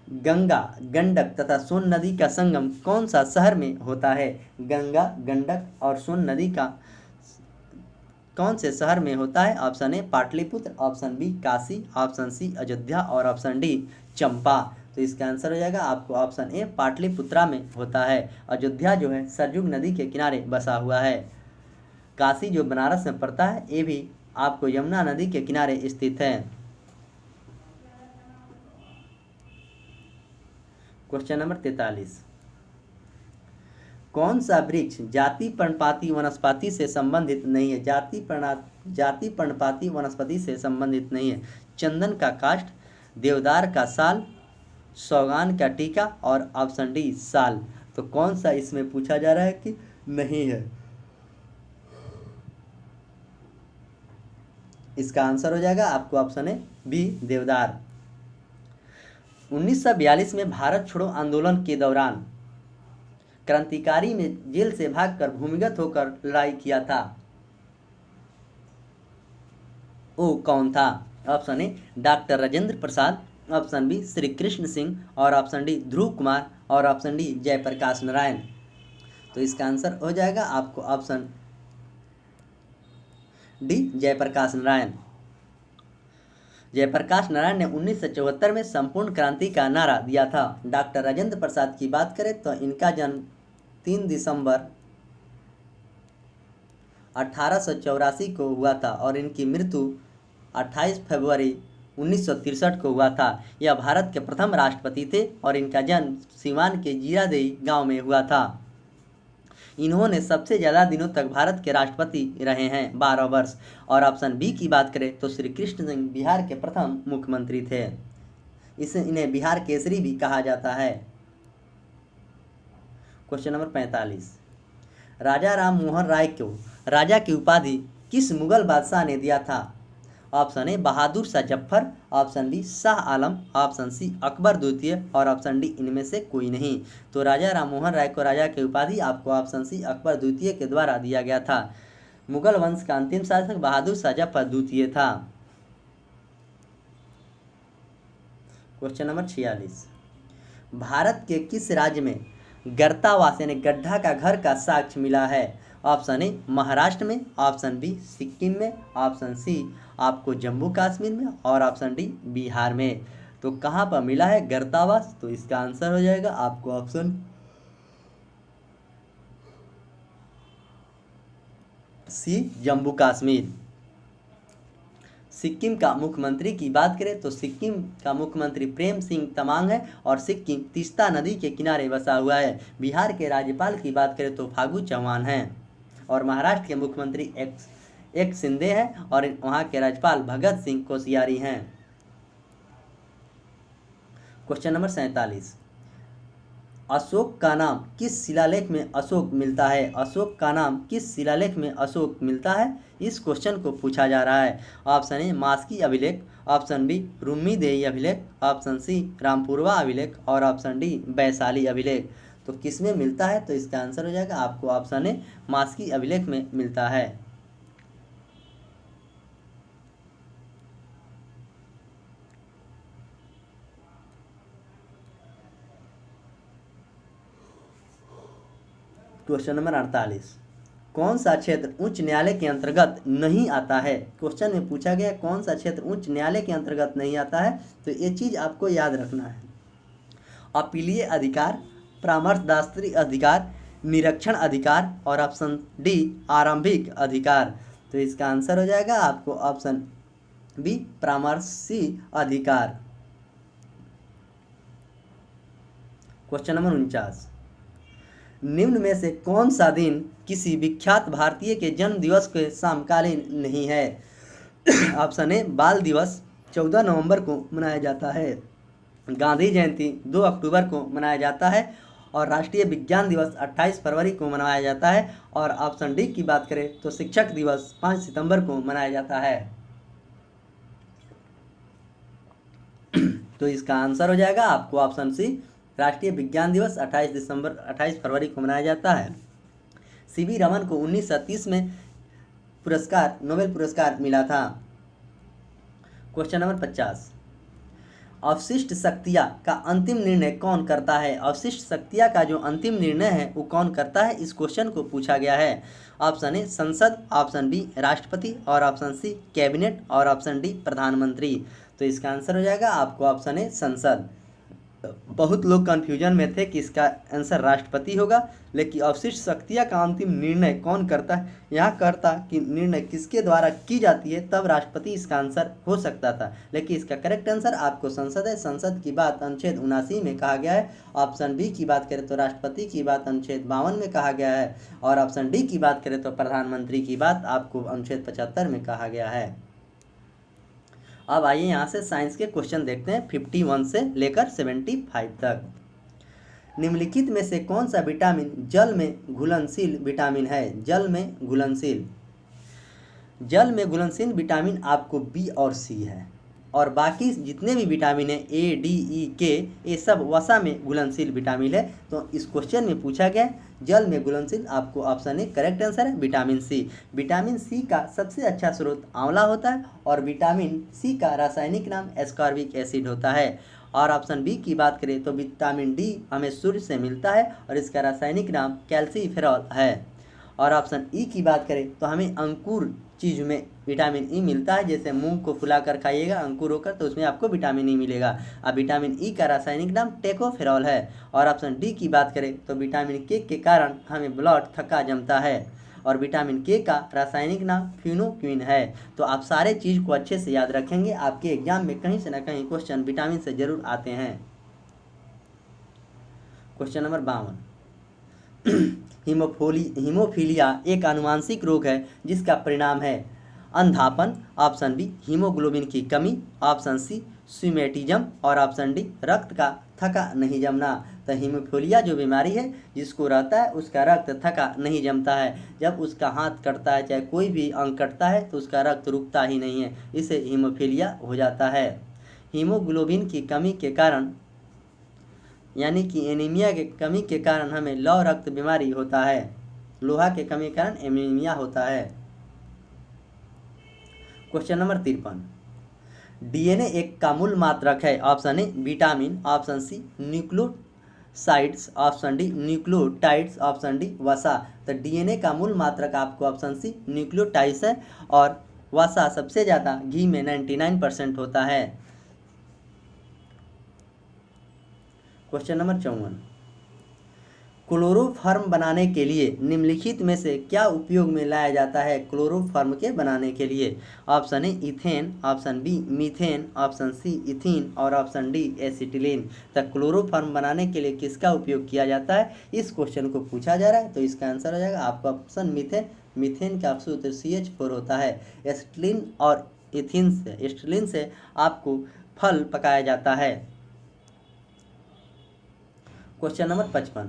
A: गंगा, गंडक तथा सोन नदी का संगम कौन सा शहर में होता है? गंगा, गंडक और सोन नदी का कौन से शहर में होता है? Option A Pataliputra, option B Kashi, option C Ayodhya और ऑप्शन डी चंपा। तो इसका आंसर हो जाएगा आपको ऑप्शन ए पाटलिपुत्रा में होता है। अयोध्या जो है सरयुग नदी के किनारे बसा हुआ है। काशी जो बनारस में पड़ता है ये भी आपको यमुना नदी के किनारे स्थित है। क्वेश्चन नंबर 43, कौन सा वृक्ष जाति पर्णपाती वनस्पति से संबंधित नहीं है? जाति पर्णपाती वनस्पति से संबंधित नहीं है। चंदन का काष्ठ, देवदार का साल, सौगान का टीका और ऑप्शन डी साल। तो कौन सा इसमें पूछा जा रहा है कि नहीं है? इसका आंसर हो जाएगा आपको ऑप्शन ए बी देवदार। 1942 में भारत छोड़ो आंदोलन के दौरान क्रांतिकारी में जेल से भागकर भूमिगत होकर लड़ाई किया था, वो कौन था? Option A doctor Rajendra Prasad, option B Shri Krishna Singh और ऑप्शन डी ध्रुव कुमार और ऑप्शन डी जयप्रकाश नारायण। तो इसका आंसर हो जाएगा आपको ऑप्शन डी जयप्रकाश नारायण। जयप्रकाश नारायण ने 1974 में संपूर्ण क्रांति का नारा दिया था। डॉक्टर राजेंद्र प्रसाद की बात करें तो इनका जन्म 3 दिसंबर 1884 को हुआ था और इनकी मृत्यु 28 फरवरी 1963 को हुआ था। यह भारत के प्रथम राष्ट्रपति थे और इनका जन्म सीवान के जीरादेई गांव में हुआ था। इन्होंने सबसे ज़्यादा दिनों तक भारत के राष्ट्रपति रहे हैं, 12 वर्ष। और ऑप्शन बी की बात करें तो श्री कृष्ण सिंह बिहार के प्रथम मुख्यमंत्री थे। इन्हें बिहार केसरी भी कहा जाता है। क्वेश्चन नंबर 45, राजा राम मोहन राय को राजा की उपाधि किस मुगल बादशाह ने दिया था? Option A Bahadur Shah Zafar, option B Shah Alam, option C Akbar द्वितीय और ऑप्शन डी इनमें से कोई नहीं। तो राजा राम मोहन राय को राजा की उपाधि आपको ऑप्शन सी अकबर द्वितीय के द्वारा दिया गया था। मुगल वंश का अंतिम शासक बहादुर शाह जफर द्वितीय था। क्वेश्चन नंबर 46, भारत के किस राज्य में गर्तावास यानी गड्ढा का घर का साक्ष्य मिला है? ऑप्शन ए महाराष्ट्र में, ऑप्शन बी सिक्किम में, ऑप्शन सी आपको जम्मू कश्मीर में और ऑप्शन डी बिहार में। तो कहाँ पर मिला है गर्तावास? तो इसका आंसर हो जाएगा आपको ऑप्शन सी जम्मू कश्मीर। सिक्किम का मुख्यमंत्री की बात करें तो सिक्किम का मुख्यमंत्री प्रेम सिंह तमांग है और सिक्किम तीस्ता नदी के किनारे बसा हुआ है। बिहार के राज्यपाल की बात करें तो फागू चौहान हैं और महाराष्ट्र के मुख्यमंत्री एक शिंदे है और वहाँ के राज्यपाल भगत सिंह कोश्यारी हैं। क्वेश्चन नंबर 47, अशोक का नाम किस शिलालेख में अशोक मिलता है? अशोक का नाम किस शिलालेख में अशोक मिलता है? इस क्वेश्चन को पूछा जा रहा है। ऑप्शन ए मास्की अभिलेख, ऑप्शन बी रुम्मीदेई अभिलेख, ऑप्शन सी रामपुरवा अभिलेख और ऑप्शन डी वैशाली अभिलेख। तो किस में मिलता है? तो इसका आंसर हो जाएगा आपको ऑप्शन ए मास्की अभिलेख में मिलता है। क्वेश्चन नंबर 48, कौन सा क्षेत्र उच्च न्यायालय के अंतर्गत नहीं आता है? क्वेश्चन में पूछा गया कौन सा क्षेत्र उच्च न्यायालय के अंतर्गत नहीं आता है, तो ये चीज़ आपको याद रखना है। अपीलीय अधिकार, परामर्शदात्री अधिकार, निरीक्षण अधिकार और ऑप्शन डी आरंभिक अधिकार। तो इसका आंसर हो जाएगा आपको ऑप्शन बी परामर्शी अधिकार। क्वेश्चन नंबर 49, निम्न में से कौन सा दिन किसी विख्यात भारतीय के जन्म दिवस के समकालीन नहीं है? ऑप्शन ए बाल दिवस 14 नवंबर को मनाया जाता है, गांधी जयंती 2 अक्टूबर को मनाया जाता है और राष्ट्रीय विज्ञान दिवस 28 फरवरी को मनाया जाता है और ऑप्शन डी की बात करें तो शिक्षक दिवस 5 सितंबर को मनाया जाता है। तो इसका आंसर हो जाएगा आपको ऑप्शन सी राष्ट्रीय विज्ञान दिवस 28 फरवरी को मनाया जाता है। सीवी रमन को 1930 में नोबेल पुरस्कार मिला था। क्वेश्चन नंबर 50, अवशिष्ट शक्तियाँ का अंतिम निर्णय कौन करता है? अवशिष्ट शक्तियाँ का जो अंतिम निर्णय है वो कौन करता है? इस क्वेश्चन को पूछा गया है। ऑप्शन ए संसद, ऑप्शन बी राष्ट्रपति और ऑप्शन सी कैबिनेट और ऑप्शन डी प्रधानमंत्री। तो इसका आंसर हो जाएगा आपको ऑप्शन ए संसद। बहुत लोग कंफ्यूजन में थे कि इसका आंसर राष्ट्रपति होगा, लेकिन अवशिष्ट शक्तियाँ का अंतिम निर्णय कौन करता है, यहाँ करता कि निर्णय किसके द्वारा की जाती है तब राष्ट्रपति इसका आंसर हो सकता था, लेकिन इसका करेक्ट आंसर आपको संसद है। संसद की बात अनुच्छेद 79 में कहा गया है। ऑप्शन बी की बात करें तो राष्ट्रपति की बात अनुच्छेद 52 में कहा गया है और ऑप्शन डी की बात करें तो प्रधानमंत्री की बात आपको अनुच्छेद 75 में कहा गया है। अब आइए यहाँ से साइंस के क्वेश्चन देखते हैं 51 से लेकर 75 तक। निम्नलिखित में से कौन सा विटामिन जल में घुलनशील विटामिन है? जल में घुलनशील विटामिन आपको बी और सी है और बाकी जितने भी विटामिन है ए, डी, ई, के, ये सब वसा में घुलनशील विटामिन है। तो इस क्वेश्चन में पूछा गया जल में घुलनशील, आपको ऑप्शन ए करेक्ट आंसर है विटामिन सी। विटामिन सी का सबसे अच्छा स्रोत आंवला होता है और विटामिन सी का रासायनिक नाम एस्कॉर्बिक एसिड होता है। और ऑप्शन बी की बात करें तो विटामिन डी हमें सूर्य से मिलता है और इसका रासायनिक नाम कैल्सीफेरॉल है। और ऑप्शन ई की बात करें तो हमें अंकुर चीज़ में विटामिन ई मिलता है, जैसे मूंग को फुलाकर खाइएगा अंकुर होकर तो उसमें आपको विटामिन ई मिलेगा। अब विटामिन ई का रासायनिक नाम टेकोफेरॉल है। और ऑप्शन डी की बात करें तो विटामिन के कारण हमें ब्लड थक्का जमता है और विटामिन के का रासायनिक नाम फिनोक्विन है। तो आप सारे चीज़ को अच्छे से याद रखेंगे, आपके एग्जाम में कहीं से ना कहीं क्वेश्चन विटामिन से जरूर आते हैं। क्वेश्चन नंबर 52, हीमोफीलिया एक आनुवांशिक रोग है जिसका परिणाम है अंधापन, ऑप्शन बी हीमोग्लोबिन की कमी, ऑप्शन सी स्यूमेटिज्म और ऑप्शन डी रक्त का थका नहीं जमना। तो हीमोफीलिया जो बीमारी है जिसको रहता है उसका रक्त थका नहीं जमता है। जब उसका हाथ कटता है चाहे कोई भी अंग कटता है तो उसका रक्त रुकता ही नहीं है, इसे हीमोफीलिया हो जाता है। हीमोग्लोबिन की कमी के कारण यानी कि एनीमिया के कमी के कारण हमें लौह रक्त बीमारी होता है, लोहा के कमी के कारण एनीमिया होता है। क्वेश्चन नंबर 53, डीएनए एक का मूल मात्रक है? Option A vitamin, option C nucleosides, option D nucleotides, option D वसा। तो डीएनए का मूल मात्रक आपको ऑप्शन सी न्यूक्लियोटाइड्स है और वसा सबसे ज़्यादा घी में 99% होता है। क्वेश्चन नंबर 54, क्लोरोफॉर्म बनाने के लिए निम्नलिखित में से क्या उपयोग में लाया जाता है? क्लोरोफॉर्म के बनाने के लिए option A ethane, option B methane, option C ethene और ऑप्शन डी एसिटिलीन। तो क्लोरोफॉर्म बनाने के लिए किसका उपयोग किया जाता है, इस क्वेश्चन को पूछा जा रहा है। तो इसका आंसर हो जाएगा आपका ऑप्शन मीथेन, मीथेन का सूत्र CH4 होता है। एसिटिलीन और एस्टिलीन से आपको फल पकाया जाता है। क्वेश्चन नंबर 55,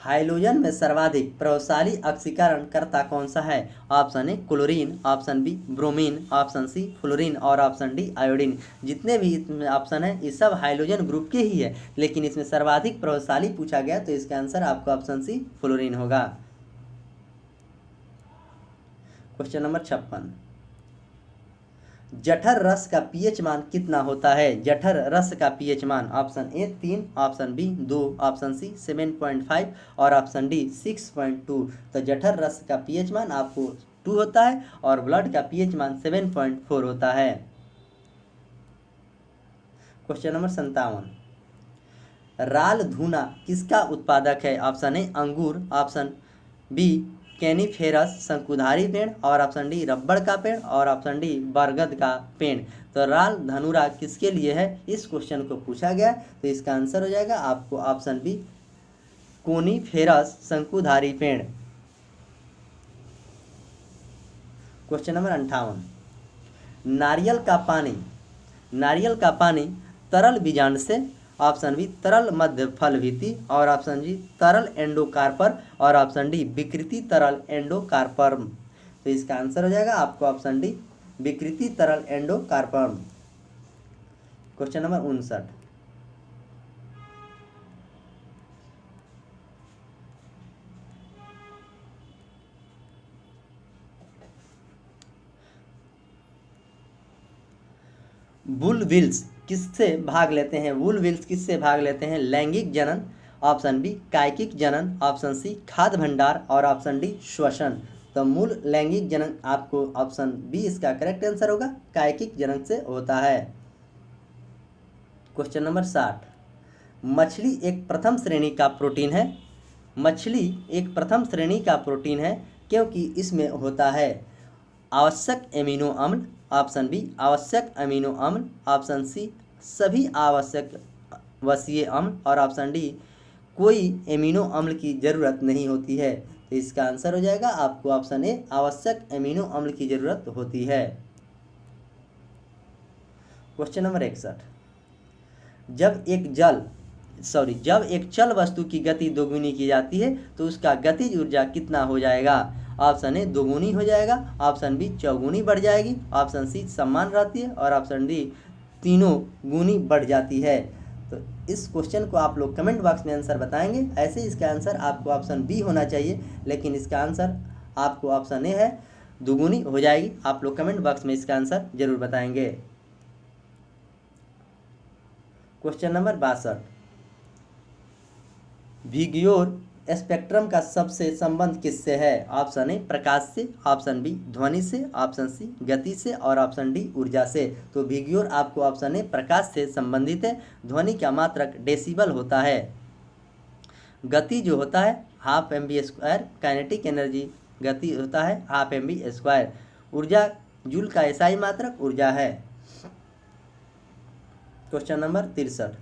A: हाइड्रोजन में सर्वाधिक प्रभावशाली ऑक्सीकरण कर्ता कौन सा है? Option A chlorine, option B bromine, option C fluorine और ऑप्शन डी आयोडीन। जितने भी इसमें ऑप्शन है ये सब हाइड्रोजन ग्रुप के ही है, लेकिन इसमें सर्वाधिक प्रभावशाली पूछा गया तो इसका आंसर आपका ऑप्शन सी फ्लोरीन होगा। क्वेश्चन नंबर 56, जठर रस का पीएच मान कितना होता है? जठर रस का पीएच मान option A 3, option B 2, option C 7.5 और ऑप्शन डी 6.2। तो जठर रस का पीएच मान आपको 2 होता है और ब्लड का पीएच मान 7.4 होता है। क्वेश्चन नंबर 57, राल धूना किसका उत्पादक है? ऑप्शन ए अंगूर, ऑप्शन बी कैनीफेरस शंकुधारी पेड़ और ऑप्शन डी रबड़ का पेड़ और ऑप्शन डी बरगद का पेड़। तो राल धनुरा किसके लिए है? इस क्वेश्चन को पूछा गया, तो इसका आंसर हो जाएगा आपको ऑप्शन बी कोनीफेरस शंकुधारी पेड़। क्वेश्चन नंबर 58, नारियल का पानी तरल बीजांड से, ऑप्शन बी तरल मध्य फल भित्ति और ऑप्शन जी तरल एंडोकार्पर और ऑप्शन डी विकृति तरल एंडोकार्पर्म। तो इसका आंसर हो जाएगा आपको ऑप्शन डी विकृति तरल एंडोकार्पर्म। क्वेश्चन नंबर 59, वुलविल्स किससे भाग लेते हैं? वुलविल्स किससे भाग लेते हैं? लैंगिक जनन, ऑप्शन बी कायिक जनन, ऑप्शन सी खाद्य भंडार और ऑप्शन डी श्वसन। तो मूल लैंगिक जनन आपको ऑप्शन बी इसका करेक्ट आंसर होगा, कायिक जनन से होता है। क्वेश्चन नंबर 60, मछली एक प्रथम श्रेणी का प्रोटीन है। मछली एक प्रथम श्रेणी का प्रोटीन है क्योंकि इसमें होता है आवश्यक एमिनो अम्ल, ऑप्शन बी आवश्यक अमीनो अम्ल, ऑप्शन सी सभी आवश्यक वसीय अम्ल और ऑप्शन डी कोई एमिनो अम्ल की ज़रूरत नहीं होती है। तो इसका आंसर हो जाएगा आपको ऑप्शन ए आवश्यक एमिनो अम्ल की ज़रूरत होती है। क्वेश्चन नंबर 61, जब एक चल वस्तु की गति दोगुनी की जाती है तो उसका गतिज ऊर्जा कितना हो जाएगा? ऑप्शन ए दोगुनी हो जाएगा, ऑप्शन बी चौगुनी बढ़ जाएगी, ऑप्शन सी समान रहती है और ऑप्शन डी तीनों गुनी बढ़ जाती है। तो इस क्वेश्चन को आप लोग कमेंट बॉक्स में आंसर बताएंगे। ऐसे इसका आंसर आपको ऑप्शन बी होना चाहिए, लेकिन इसका आंसर आपको ऑप्शन ए है, दोगुनी हो जाएगी। आप लोग कमेंट बॉक्स में इसका आंसर जरूर बताएंगे। क्वेश्चन नंबर 62, विग्योर स्पेक्ट्रम का सबसे संबंध किससे है? ऑप्शन ए प्रकाश से, ऑप्शन बी ध्वनि से, ऑप्शन सी गति से और ऑप्शन डी ऊर्जा से। तो विग्योर आपको ऑप्शन ए प्रकाश से संबंधित है। ध्वनि का मात्रक डेसिबल होता है। गति जो होता है हाफ mv², काइनेटिक एनर्जी गति होता है हाफ mv²। ऊर्जा जूल का एसआई मात्रक ऊर्जा है। क्वेश्चन नंबर 63,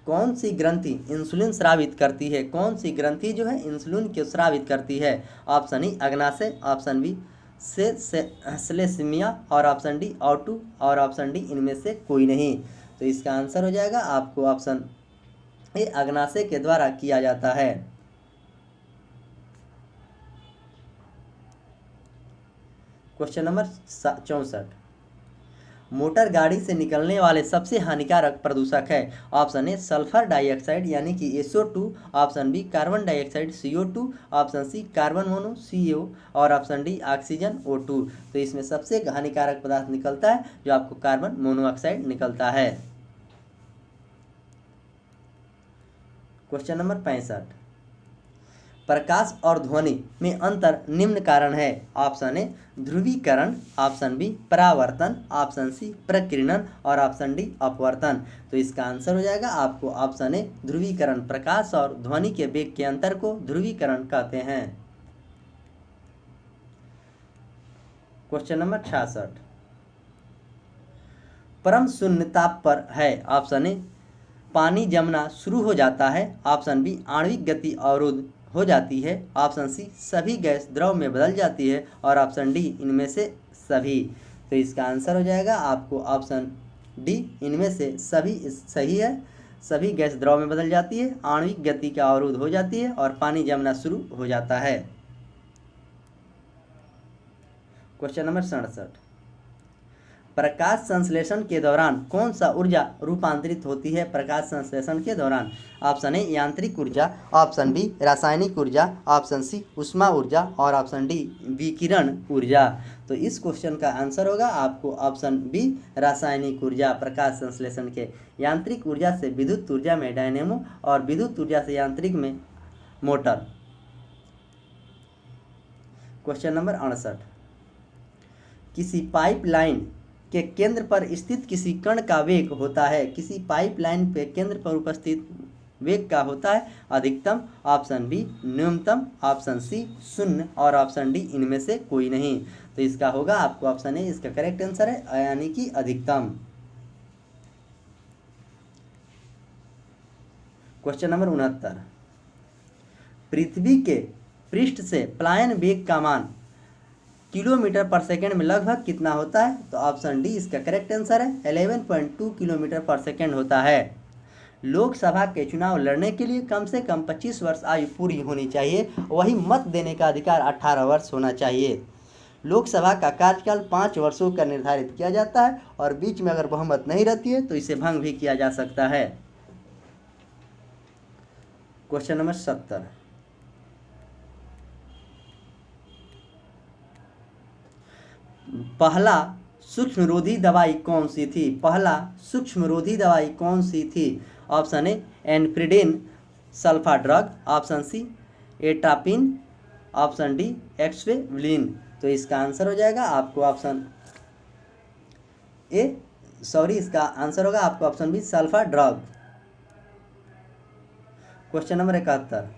A: कौन सी ग्रंथि इंसुलिन स्रावित करती है? कौन सी ग्रंथि जो है इंसुलिन को स्रावित करती है? ऑप्शन ई अग्नाशय, ऑप्शन बी सेलेसिमिया और ऑप्शन डी ऑटू और ऑप्शन डी इनमें से कोई नहीं। तो इसका आंसर हो जाएगा आपको ऑप्शन ए अग्नाशय के द्वारा किया जाता है। क्वेश्चन नंबर 64, मोटर गाड़ी से निकलने वाले सबसे हानिकारक प्रदूषक है। ऑप्शन ए सल्फर डाइऑक्साइड यानी कि SO2, option B carbon dioxide CO2, option C carbon mono CO और ऑप्शन डी ऑक्सीजन O2। तो इसमें सबसे हानिकारक पदार्थ निकलता है जो आपको कार्बन मोनोऑक्साइड निकलता है। क्वेश्चन नंबर 65, प्रकाश और ध्वनि में अंतर निम्न कारण है। ऑप्शन ए ध्रुवीकरण, ऑप्शन बी परावर्तन, ऑप्शन सी प्रकीर्णन और ऑप्शन डी अपवर्तन। तो इसका आंसर हो जाएगा आपको ऑप्शन ए ध्रुवीकरण। प्रकाश और ध्वनि के वेग के अंतर को ध्रुवीकरण कहते हैं। क्वेश्चन नंबर 66, परम शून्य ताप पर है। ऑप्शन ए पानी जमना शुरू हो जाता है, ऑप्शन बी आणविक गति अवरुद्ध हो जाती है, ऑप्शन सी सभी गैस द्रव में बदल जाती है, और ऑप्शन डी इनमें से सभी। तो इसका आंसर हो जाएगा आपको ऑप्शन डी, इनमें से सभी सही है। सभी गैस द्रव में बदल जाती है, आणविक गति का अवरोध हो जाती है और पानी जमना शुरू हो जाता है। क्वेश्चन नंबर 67, प्रकाश संश्लेषण के दौरान कौन सा ऊर्जा रूपांतरित होती है? प्रकाश संश्लेषण के दौरान ऑप्शन ए यांत्रिक ऊर्जा, ऑप्शन बी रासायनिक ऊर्जा, ऑप्शन सी ऊष्मा ऊर्जा, और ऑप्शन डी विकिरण ऊर्जा। तो इस क्वेश्चन का आंसर होगा आपको ऑप्शन बी रासायनिक ऊर्जा। प्रकाश संश्लेषण के यांत्रिक ऊर्जा से विद्युत ऊर्जा में डायनेमो, और विद्युत ऊर्जा से यांत्रिक में मोटर। क्वेश्चन नंबर 68, किसी पाइपलाइन के केंद्र पर स्थित किसी कण का वेग होता है। किसी पाइपलाइन पे केंद्र पर उपस्थित वेग का होता है अधिकतम, ऑप्शन बी न्यूनतम, ऑप्शन सी शून्य, और ऑप्शन डी इनमें से कोई नहीं। तो इसका होगा आपको ऑप्शन ए इसका करेक्ट आंसर है, यानी कि अधिकतम। क्वेश्चन नंबर 69, पृथ्वी के पृष्ठ से पलायन वेग का मान किलोमीटर पर सेकंड में लगभग कितना होता है? तो ऑप्शन डी इसका करेक्ट आंसर है, 11.2 किलोमीटर पर सेकंड होता है। लोकसभा के चुनाव लड़ने के लिए कम से कम 25 वर्ष आयु पूरी होनी चाहिए, वही मत देने का अधिकार 18 वर्ष होना चाहिए। लोकसभा का कार्यकाल 5 वर्षों का निर्धारित किया जाता है, और बीच में अगर बहुमत नहीं रहती है तो इसे भंग भी किया जा सकता है। क्वेश्चन नंबर 70, पहला सूक्ष्मरोधी दवाई कौन सी थी? पहला सूक्ष्मरोधी दवाई कौन सी थी? ऑप्शन ए एनफ्रिडिन sulfa drug, option C atropine, option D एक्सवेलिन। तो इसका आंसर हो जाएगा आपको ऑप्शन ए, इसका आंसर होगा आपको option B sulpha drug. Question number 71,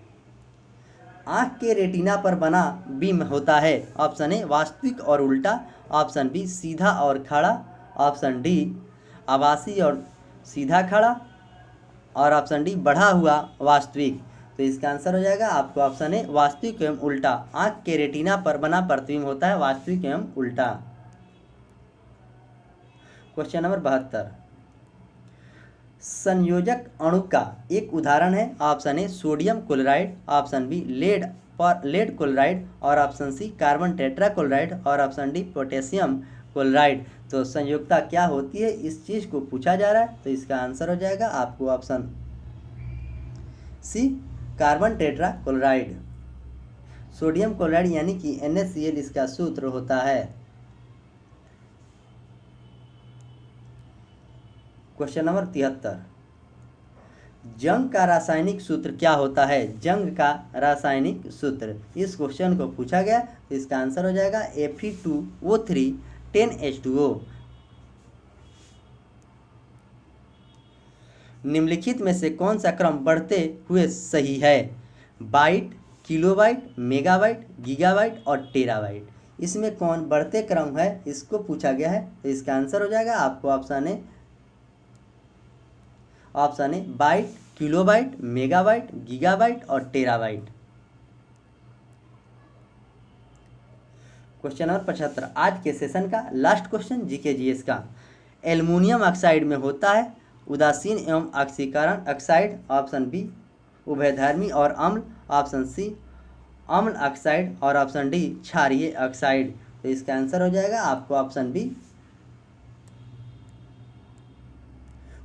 A: आँख के रेटिना पर बना बीम होता है। ऑप्शन ए वास्तविक और उल्टा, ऑप्शन बी सीधा और खड़ा, ऑप्शन डी आभासी और सीधा खड़ा, और ऑप्शन डी बढ़ा हुआ वास्तविक। तो इसका आंसर हो जाएगा आपको ऑप्शन ए वास्तविक एवं उल्टा। आँख के रेटिना पर बना प्रतिबिंब होता है वास्तविक एवं उल्टा। क्वेश्चन नंबर 72, संयोजक अणु का एक उदाहरण है। Option A sodium chloride, option B lead chloride, और option C carbon tetra chloride, और ऑप्शन डी पोटेशियम क्लोराइड। तो संयोजकता क्या होती है, इस चीज़ को पूछा जा रहा है। तो इसका आंसर हो जाएगा आपको option C carbon tetra chloride. Sodium chloride यानी कि NaCl इसका सूत्र होता है। क्वेश्चन नंबर 73, जंग का रासायनिक सूत्र क्या होता है? जंग का रासायनिक सूत्र, इस क्वेश्चन को पूछा गया। तो इसका आंसर हो जाएगा Fe2O3 10H2O। निम्नलिखित में से कौन सा क्रम बढ़ते हुए सही है? बाइट, किलोबाइट, मेगाबाइट, गीगाबाइट और टेराबाइट। इसमें कौन बढ़ते क्रम है, इसको पूछा गया है। तो इसका आंसर हो जाएगा आपको option A bite, kilobyte, megabyte, gigabyte और टेराबाइट। क्वेश्चन नंबर 75, आज के सेशन का लास्ट क्वेश्चन जीके जीएस का। एल्युमिनियम ऑक्साइड में होता है उदासीन एवं ऑक्सीकरण ऑक्साइड, ऑप्शन बी उभयधर्मी और अम्ल, ऑप्शन सी अम्ल ऑक्साइड, और ऑप्शन डी क्षारीय ऑक्साइड। तो इसका आंसर हो जाएगा आपको ऑप्शन बी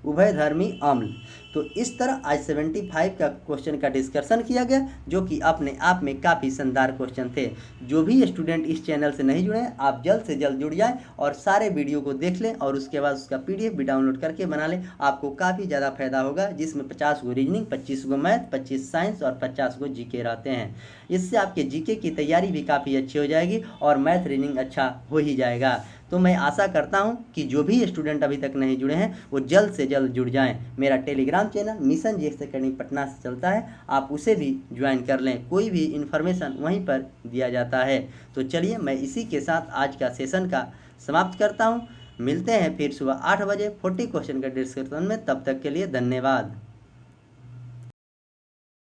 A: उभयधर्मी अम्ल। तो इस तरह आज 75 का क्वेश्चन का डिस्कशन किया गया, जो कि अपने आप में काफ़ी शानदार क्वेश्चन थे। जो भी स्टूडेंट इस चैनल से नहीं जुड़े हैं, आप जल्द से जल्द जुड़ जाएं और सारे वीडियो को देख लें, और उसके बाद उसका PDF भी डाउनलोड करके बना लें। आपको काफ़ी ज़्यादा फायदा होगा, जिसमें 50 गो रीजनिंग, 25 गो मैथ, 25 साइंस और 50 गो जीके रहते हैं। इससे आपके जीके की तैयारी भी काफ़ी अच्छी हो जाएगी और मैथ रीजनिंग अच्छा हो ही जाएगा। तो मैं आशा करता हूं कि जो भी स्टूडेंट अभी तक नहीं जुड़े हैं वो जल्द से जल्द जुड़ जाएं। मेरा Telegram channel mission GX academy Patna से चलता है, आप उसे भी ज्वाइन कर लें। कोई भी इन्फॉर्मेशन वहीं पर दिया जाता है। तो चलिए मैं इसी के साथ आज का सेशन का समाप्त करता हूँ। मिलते हैं फिर सुबह 8 बजे 40 क्वेश्चन का डिस्कशन में। तब तक के लिए धन्यवाद।